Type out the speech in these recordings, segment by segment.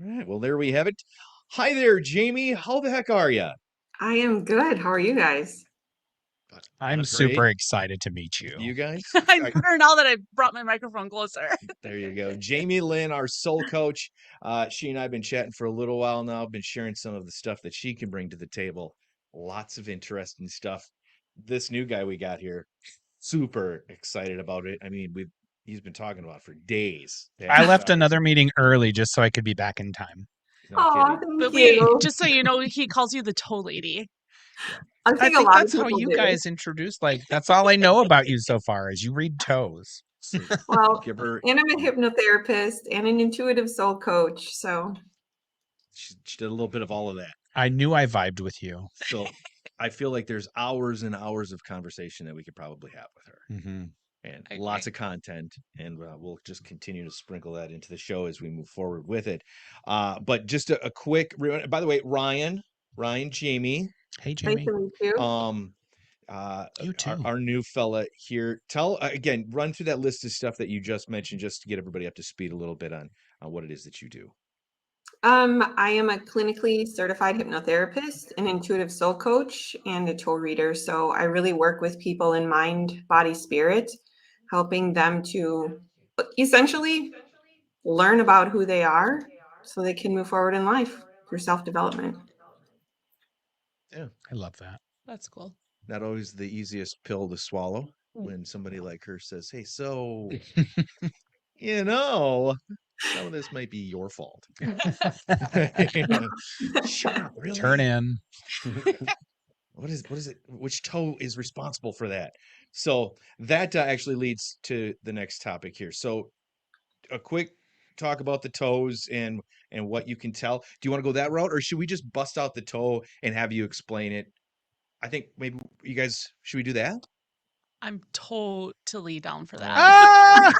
All right. Well, there we have it. Hi there, Jamie. How the heck are you? I am good. How are you guys? I'm Great. super excited to meet you. You guys? I'm better now that I brought my microphone closer. There you go. Jamie Lynn, our soul coach. She and I have been chatting for a little while now. Been sharing some of the stuff that she can bring to the table. Lots of interesting stuff. This new guy we got here, super excited about it. I mean, he's been talking about it for days. I left another meeting early just so I could be back in time. No Oh, kidding. thank But we, you. just so you know, he calls you the toe lady. I I think a think lot of that's how people you do. guys introduced. Like, that's all I know about you so far is you read toes. Well, Give her. and I'm a hypnotherapist and an intuitive soul coach. So, She did a little bit of all of that. I knew I vibed with you. So I feel like there's hours and hours of conversation that we could probably have with her. Mm-hmm. And lots of content, and we'll just continue to sprinkle that into the show as we move forward with it. But just a quick, by the way, Ryan, Jamie, Hey, nice Jamie. to meet you. um, You too. our new fella here. Tell again, run through that list of stuff that you just mentioned, just to get everybody up to speed a little bit on what it is that you do. I am a clinically certified hypnotherapist, an intuitive soul coach, and a toe reader. So I really work with people in mind, body, spirit, helping them to essentially learn about who they are so they can move forward in life through self-development. Yeah, I love that. That's cool. not always the easiest pill to swallow when somebody like her says, "Hey, so you know." Some of this might be your fault. Shut up, really? Turn in. What is it? Which toe is responsible for that? So that actually leads to the next topic here. So a quick talk about the toes and what you can tell. Do you want to go that route, or should we just bust out the toe and have you explain it? I think maybe you guys should we do that? I'm totally down for that. Ah!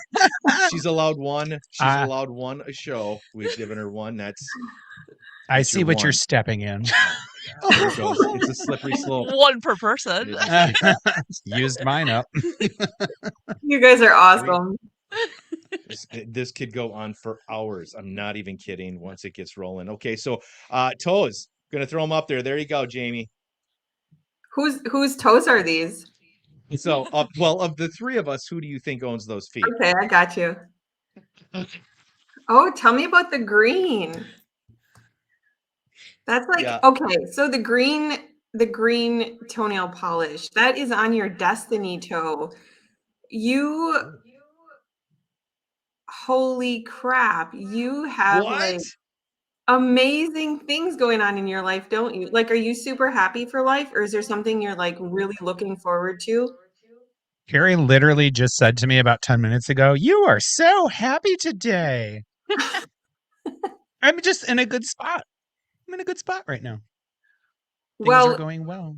She's allowed one. She's Ah. allowed one a show. We've given her one. That's I see your what you're one. stepping in. Oh my God. There it goes. It's a slippery slope. One per person. Used mine up. You guys are awesome. This could go on for hours. I'm not even kidding. Once it gets rolling. Okay, so toes. Gonna throw them up there. There you go, Jamie. Whose toes are these? So, well, of the three of us, who do you think owns those feet? Okay, I got you. Oh, tell me about the green. That's like Yeah. okay, so the green toenail polish, that is on your destiny toe. You holy crap, you have What? like amazing things going on in your life, don't you? Like, are you super happy for life, or is there something you're like really looking forward to? Carrie literally just said to me about 10 minutes ago, "You are so happy today." I'm just in a good spot. I'm in a good spot right now. Things are Well, going well.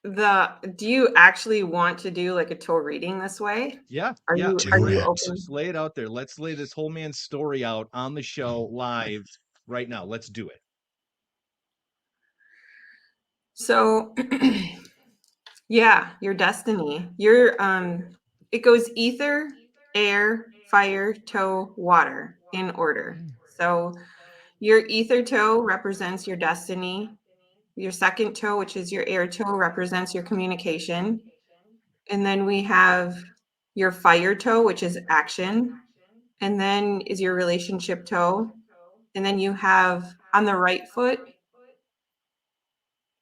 do you actually want to do like a toe reading this way? Yeah, Are yeah. you Do it. open? Let's lay it out there. Let's lay this whole man's story out on the show live right now. Let's do it. So yeah, your destiny. Your it goes ether, air, fire, toe, water in order. So your ether toe represents your destiny. Your second toe, which is your air toe, represents your communication. And then we have your fire toe, which is action. And then is your relationship toe. And then you have on the right foot,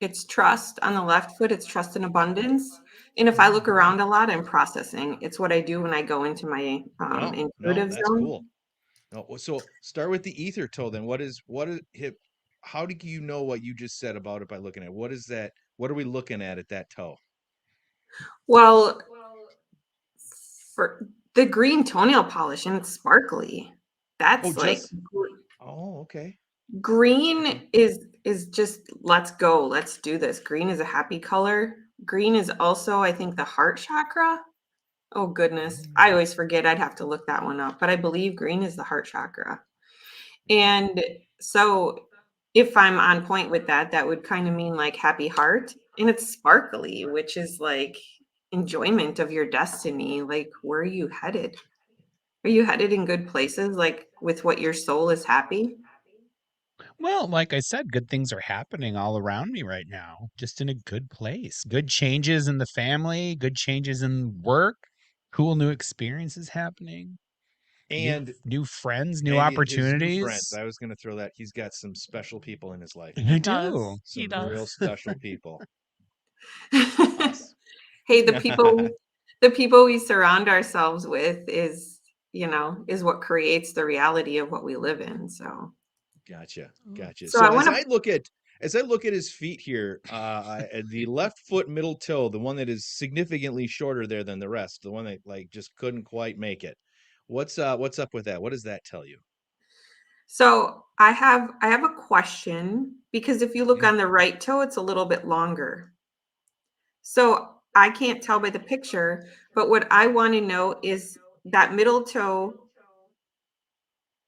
it's trust. On the left foot, it's trust and abundance. And if I look around a lot, I'm processing. It's what I do when I go into my No, intuitive that's zone. cool. No, so start with the ether toe then. What is hip? How do you know what you just said about it by looking at it? What is that? What are we looking at that toe? Well, for the green toenail polish and it's sparkly. Oh, That's like just oh, okay. green is just let's go, let's do this. Green is a happy color. Green is also, I think, the heart chakra. Oh goodness, I always forget. I'd have to look that one up, but I believe green is the heart chakra. And so if I'm on point with that, that would kind of mean like happy heart. And it's sparkly, which is like enjoyment of your destiny. Like, where are you headed? Are you headed in good places, like with what your soul is happy? Well, like I said, good things are happening all around me right now. Just in a good place. Good changes in the family, good changes in work, cool new experiences happening, And new friends, new his new friends. opportunities. I was going to throw that. He's got some special people in his life I He now. do. does. He Some real does. special people. Us. Hey, the people we surround ourselves with is, is what creates the reality of what we live in. So, Gotcha. Ooh. Gotcha. so I So want to. as I look at his feet here, the left foot middle toe, the one that is significantly shorter there than the rest, the one that like just couldn't quite make it. What's up with that? What does that tell you? So I have a question because if you look Yeah. on the right toe, it's a little bit longer. So I can't tell by the picture, but what I want to know is that middle toe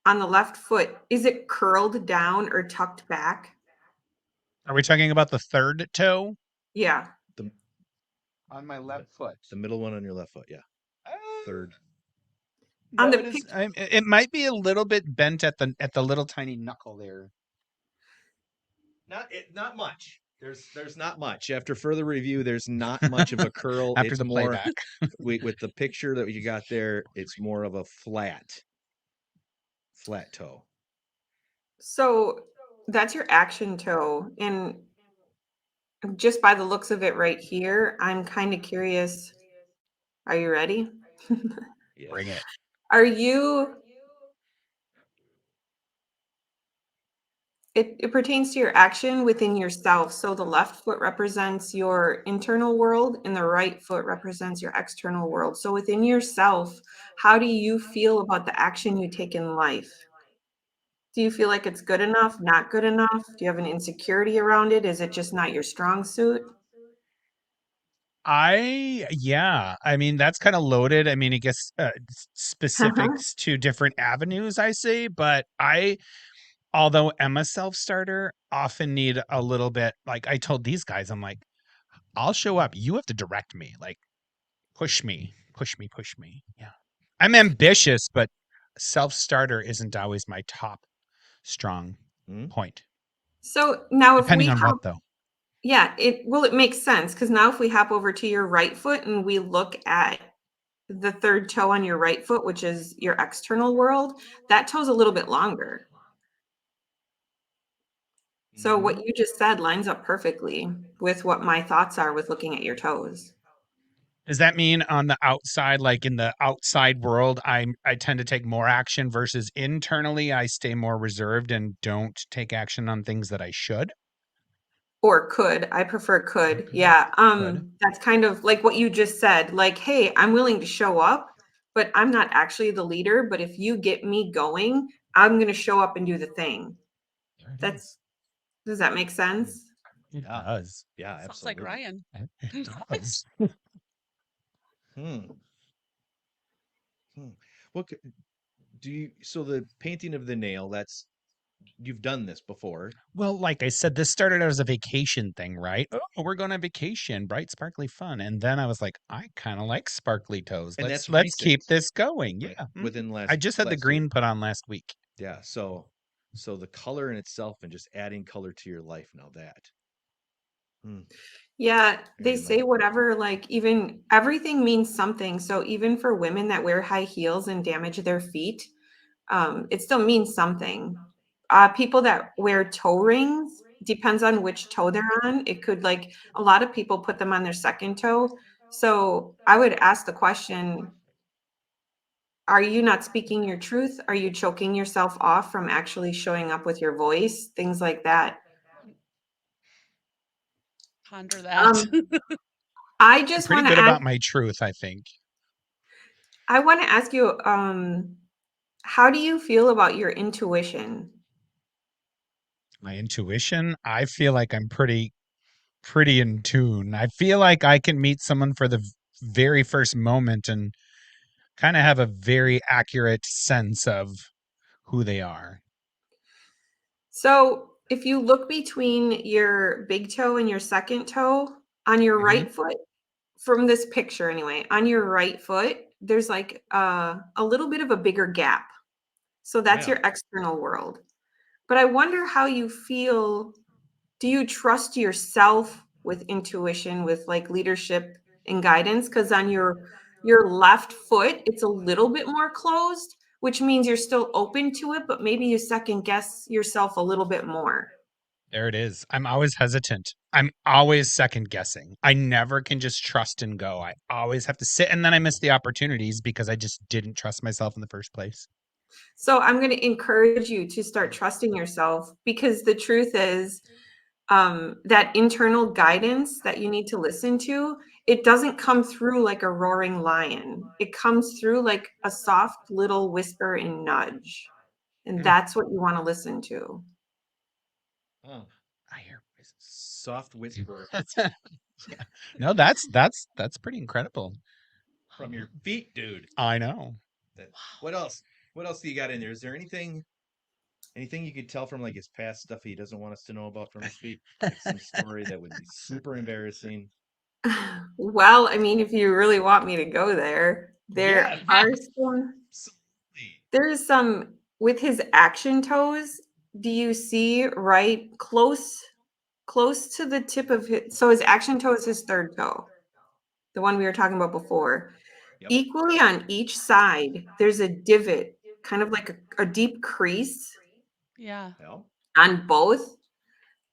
on the left foot, is it curled down or tucked back? Are we talking about the third toe Yeah. The on my left foot? the middle one on your left foot, yeah. Third. On No, the it is. picture. It might be a little bit bent at the little tiny knuckle there. Not much. There's not much. After further review, there's not much of a curl. After It's the more playback. with the picture that you got there, it's more of a flat toe. So that's your action toe. And just by the looks of it right here, I'm kind of curious. Are you ready? Yeah. Bring it. Are you it pertains to your action within yourself. So the left foot represents your internal world and the right foot represents your external world. So within yourself, how do you feel about the action you take in life? Do you feel like it's good enough, not good enough? Do you have an insecurity around it? Is it just not your strong suit? Yeah. I mean, that's kind of loaded. I mean, it gets specifics to different avenues, I say, but although I'm a self starter, often need a little bit. Like I told these guys, I'm like, I'll show up. You have to direct me. Like, push me, push me, push me. Yeah. I'm ambitious, but self starter isn't always my top strong Hmm? point. So now if Depending we on hop, what, though. yeah, it makes sense because now if we hop over to your right foot and we look at the third toe on your right foot, which is your external world, that toe's a little bit longer. So Mm-hmm. what you just said lines up perfectly with what my thoughts are with looking at your toes. Does that mean on the outside, like in the outside world, I tend to take more action versus internally I stay more reserved and don't take action on things that I should? Or could. I prefer could. Okay. Yeah. Good. That's kind of like what you just said. Like, hey, I'm willing to show up, but I'm not actually the leader. But if you get me going, I'm gonna show up and do the thing. There it That's is. Does that make sense? It Yeah. does. Yeah, Sounds like absolutely. Ryan. It does. Hmm. Hmm. What do you so the painting of the nail, that's you've done this before. Well, like I said, this started out as a vacation thing, right? Oh, we're going on vacation, bright, sparkly fun. And then I was like, I kind of like sparkly toes. And that's Let's keep recent, this going. right? Yeah. Within I just had the last year. green put on last week. Yeah. So the color in itself and just adding color to your life now that. Hmm, Yeah, they very say nice. whatever, like even everything means something. So even for women that wear high heels and damage their feet, it still means something. People that wear toe rings, depends on which toe they're on. It could like a lot of people put them on their second toe. So I would ask the question, are you not speaking your truth? Are you choking yourself off from actually showing up with your voice? Things like that. Ponder that. Um, I I'm just pretty want to good ask, about my truth, I think. I want to ask you, how do you feel about your intuition? My intuition, I feel like I'm pretty in tune. I feel like I can meet someone for the very first moment and kind of have a very accurate sense of who they are. So if you look between your big toe and your second toe on your Hmm. right foot, from this picture anyway, on your right foot, there's like a little bit of a bigger gap. So that's Yeah. your external world. But I wonder how you feel. Do you trust yourself with intuition, with like leadership and guidance? Because on your left foot, it's a little bit more closed, which means you're still open to it, but maybe you second guess yourself a little bit more. There it is. I'm always hesitant. I'm always second guessing. I never can just trust and go. I always have to sit, and then I miss the opportunities because I just didn't trust myself in the first place. So I'm going to encourage you to start trusting yourself, because the truth is, that internal guidance that you need to listen to, it doesn't come through like a roaring lion. It comes through like a soft little whisper and nudge. And Mm, that's what you want to listen to. Oh, I hear voices. soft whisper Yeah. No, that's pretty incredible. from your feet, dude. I know. That, what else? What else do you got in there? Is there anything you could tell from like his past stuff he doesn't want us to know about from his feet? Like some story that would be super embarrassing. Well, I mean, if you really want me to go there, Yeah, absolutely. there's some with his action toes. Do you see right close to the tip of his, so his action toe is his third toe, the one we were talking about before. Yep. Equally on each side, there's a divot, kind of like a deep crease Yeah. Well, on both.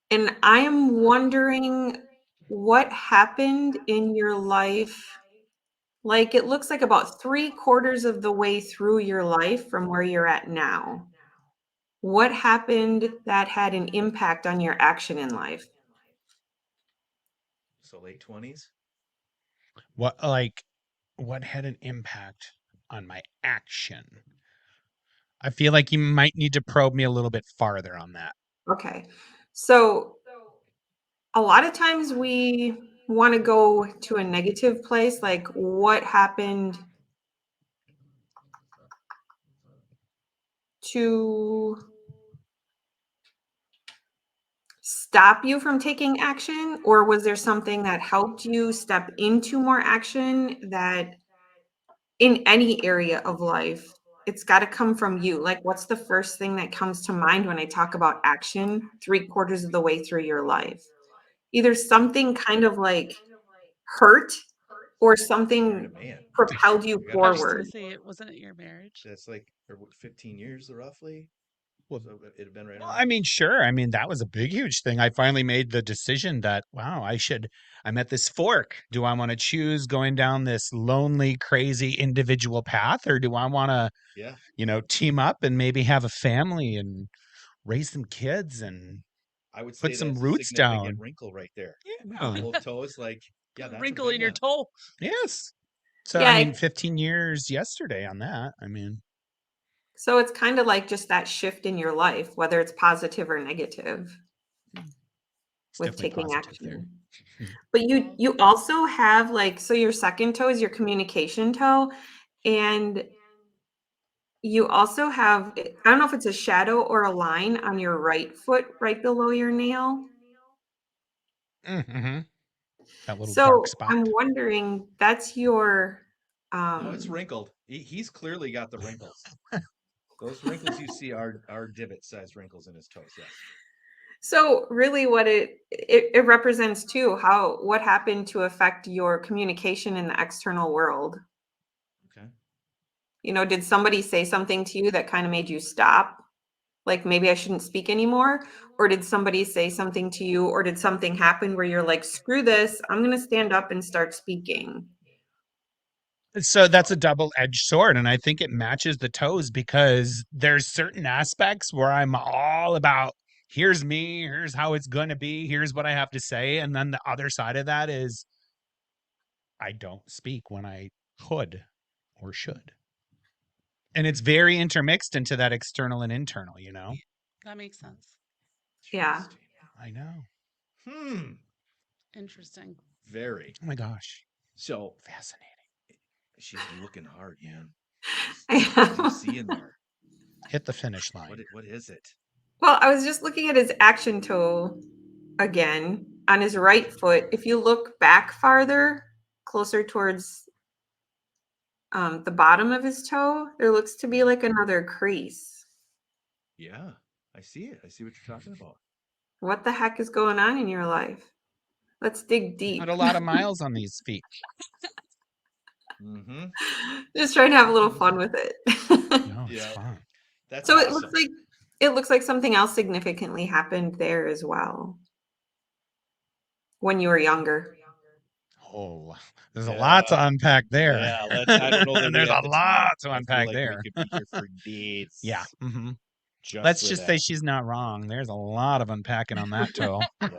And I am wondering what happened in your life. Like it looks like about 3/4 of the way through your life from where you're at now. What happened that had an impact on your action in life? so late 20s. What had an impact on my action? I feel like you might need to probe me a little bit farther on that. Okay. So a lot of times we want to go to a negative place, like what happened to stop you from taking action? Or was there something that helped you step into more action that in any area of life, it's got to come from you? Like, what's the first thing that comes to mind when I talk about action 3/4 of the way through your life? Either something kind of like hurt or Married a something man. propelled you You got I to was think just gonna forward. say, it wasn't it your marriage? that's like 15 years roughly. Well, So it'd have been right well, around I there. mean, sure. I mean, that was a big, huge thing. I finally made the decision that, wow, I'm at this fork. Do I want to choose going down this lonely, crazy individual path, or do I want to, Yeah, team up and maybe have a family and raise some kids and I would put say some that's a roots significant down? wrinkle right there. Yeah. Both toes, like, yeah, Got a that's a wrinkle big in your one. toe. Yes. So, I Yeah, mean, 15 years yesterday on that. I mean, so it's kind of like just that shift in your life, whether it's positive or negative it's with definitely taking positive there. action. But you also have like, so your second toe is your communication toe, and you also have, I don't know if it's a shadow or a line on your right foot right below your nail. Mm-hmm. That little dark So spot. I'm wondering, that's your No, it's um wrinkled. He's clearly got the wrinkles. Those wrinkles you see are divot-sized wrinkles in his toes. Yes. so really what it represents too, how what happened to affect your communication in the external world. Okay. You know, did somebody say something to you that kind of made you stop? Like maybe I shouldn't speak anymore? Or did somebody say something to you, or did something happen where you're like, screw this, I'm going to stand up and start speaking? So that's a double-edged sword, and I think it matches the toes because there's certain aspects where I'm all about here's me, here's how it's going to be, here's what I have to say, and then the other side of that is I don't speak when I could or should. And it's very intermixed into that external and internal. That makes sense. Yeah. Interesting. I know. Hmm. Interesting. Very. Oh my gosh. So Fascinating. she's looking hard, Yeah. man. I What do you am. see in there? Hit the finish line. What is it? Well, I was just looking at his action toe again on his right foot. If you look back farther, closer towards the bottom of his toe, there looks to be Yeah. like another crease. Yeah. I see it. I see what you're talking about. What the heck is going on in your life? Let's dig Not deep. a lot of miles on these feet. Mm-hmm. Just trying to have a little fun with it. No, it's Yeah, fun. that's So awesome. it looks like something else significantly happened there as well when you were younger. Oh, there's a Yeah, lot to unpack there. yeah. Let's. I don't know that we There's have a the time. lot to I feel unpack like we there. could be here for Yeah. days just Let's for just say that. she's not wrong. There's a lot of unpacking on that toe. Yeah,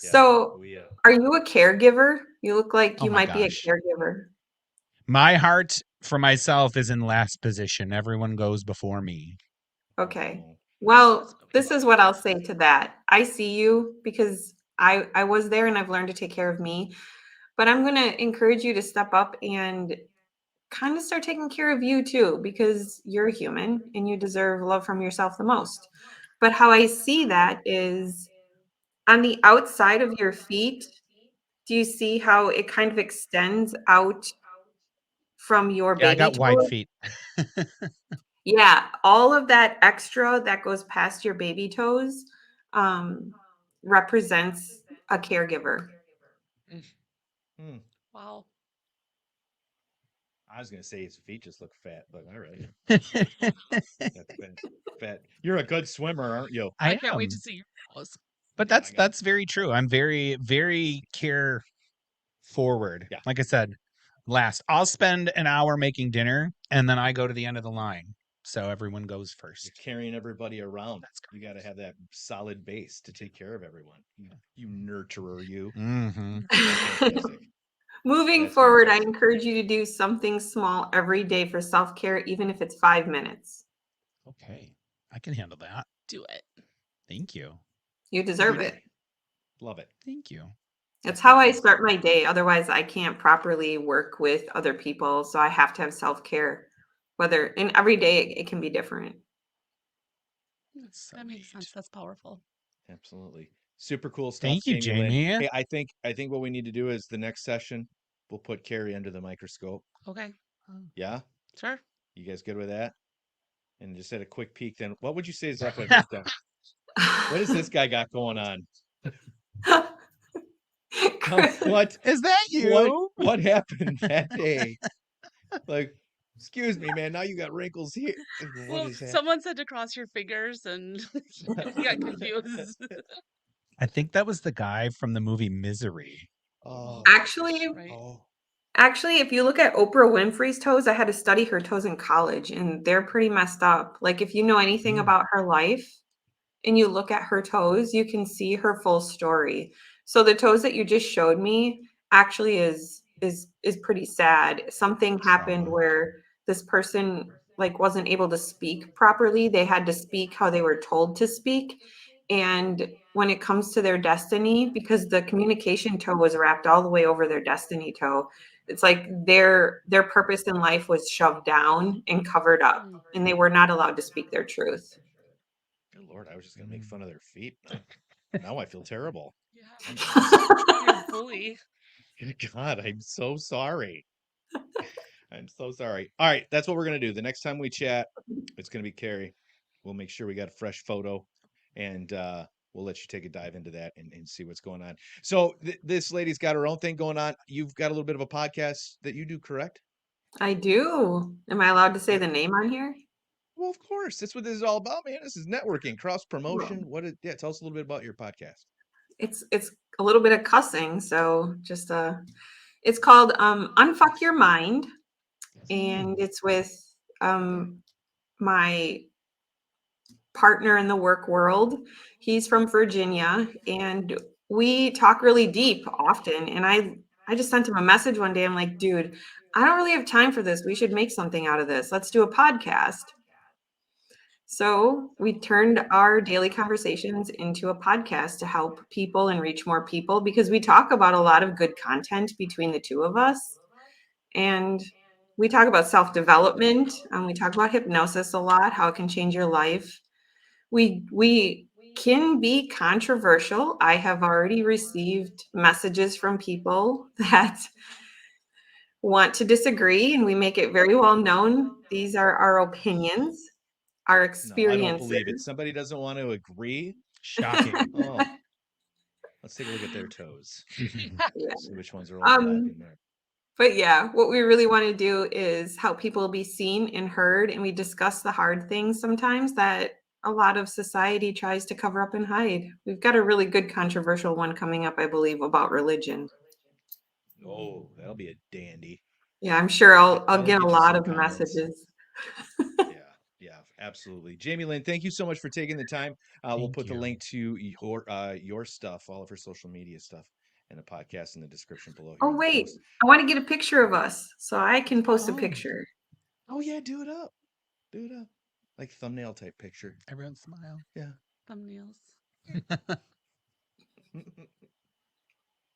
yeah. So, We are you a caregiver? You look like Oh you my might be a gosh. caregiver. My heart for myself is in last position. Everyone goes before me. Okay. Oh, Well, That's what we this love is to what I'll hear. say to that. I see you because I was there and I've learned to take care of me. But I'm going to encourage you to step up and kind of start taking care of you too, because you're a human and you deserve love from yourself the most. But how I see that is on the outside of your feet. Do you see how it kind of extends out from your Yeah, I baby got wide toe? feet. Yeah, all of that extra that goes past your baby toes um, represents a caregiver. hmm. Wow. I was gonna say his feet just look fat, but all right. That's been fat. You're a good swimmer, aren't you? I I can't wait to am. see your photos. But Yeah, I got. that's very true. I'm very, very care forward. Yeah, Like I said, last. I'll spend an hour making dinner and then I go to the end of the line. So everyone goes you're first. carrying everybody around. That's You got to correct. have that solid base to take care of everyone. You nurturer, you. Mm-hmm. That's fantastic. Moving That's forward, I fantastic. encourage you to do something small every day for self care, even if it's 5 minutes. Okay. I can handle that. Do it. Thank you. You deserve Every it. day. Love it. Thank you. It's That's how I fantastic. start my day. Otherwise, I can't properly work with other people. So I have to have self care, whether in every day it can be different. That's so That makes neat. sense. That's powerful. Absolutely. Super cool stuff, Thank you, Jamie Lynn. Jamie. Hey, I think what we need to do is the next session, we'll put Carrie under the microscope. Okay. Yeah? Sure. You guys good with that? And just at a quick peek then. What would you say is up with this guy? What does this guy got going on? Tell me Chris, Is that what you? what happened that day? Like, excuse me, man, now you got wrinkles here. What Well, is that? someone said to cross your fingers and he got confused. I think that was the guy from the movie Misery. Oh, Oh, actually, right. oh, actually, if you look at Oprah Winfrey's toes, I had to study her toes in college, and they're pretty messed up. Like, if you know anything Mm. about her life and you look at her toes, you can see her full story. So the toes that you just showed me actually is pretty sad. Something happened Oh. where this person like wasn't able to speak properly. They had to speak how they were told to speak. And when it comes to their destiny, because the communication toe was wrapped all the way over their destiny toe, it's like their purpose in life was shoved down and covered up, Mm. and they were not allowed to speak their truth. good Lord, I was just gonna make Mm. fun of their feet. Now I feel terrible. Yeah. I'm a mess. You're a bully. God, I'm so sorry. I'm so sorry. All right, that's what we're gonna do. The next time we chat, it's gonna be Carrie. We'll make sure we got a fresh photo, and we'll let you take a dive into that and see what's going on. So this lady's got her own thing going on. You've got a little bit of a podcast that you do, correct? I do. Am I allowed to say Yeah. the name on here? Well, of course. That's what this is all about, man. This is networking, cross Well, promotion. What is? Yeah, tell us a little bit about your podcast. it's a little bit of cussing, so just it's called Unfuck Your Mind, and Mm. it's with um my partner in the work world. He's from Virginia, and we talk really deep often. And I just sent him a message one day. I'm like, dude, I don't really have time for this. We should make something out of this. Let's do a podcast. So we turned our daily conversations into a podcast to help people and reach more people because we talk about a lot of good content between the two of us. And we talk about self development. We talk about hypnosis a lot, how it can change your life. We can be controversial. I have already received messages from people that want to disagree, and we make it very well known these are our opinions. our No, I experiences. don't believe it. Somebody doesn't want to agree. Shocking. Oh, let's take a look at their toes. Yeah. See which ones are overlapping there. But yeah, what we really want to do is help people be seen and heard, and we discuss the hard things sometimes that a lot of society tries to cover up and hide. We've got a really good controversial one coming up, I believe, about religion. Oh, that'll be a dandy. Yeah, I'm sure I'll That'll get a get you lot some of comments. messages. Yeah, absolutely. Jamie Lynn, thank you so much for taking the time. We'll Thank put the you. link to your stuff, all of her social media stuff, and the podcast in the description below here. Oh, in the wait, post. I want to get a picture of us so I can post a Oh. picture. Oh yeah, do it up. Do it up. Like thumbnail type picture. Everyone smile. Yeah. Thumbnails. Did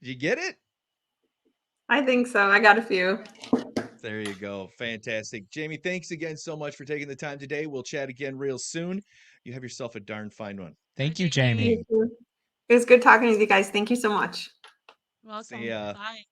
you get it? I think so. I got a few. There you go. Fantastic. Jamie, thanks again so much for taking the time today. We'll chat again real soon. You have yourself a darn fine one. Thank you, Have a great day. Jamie. It was good talking with you guys. Thank you so much. Welcome. See ya. Bye.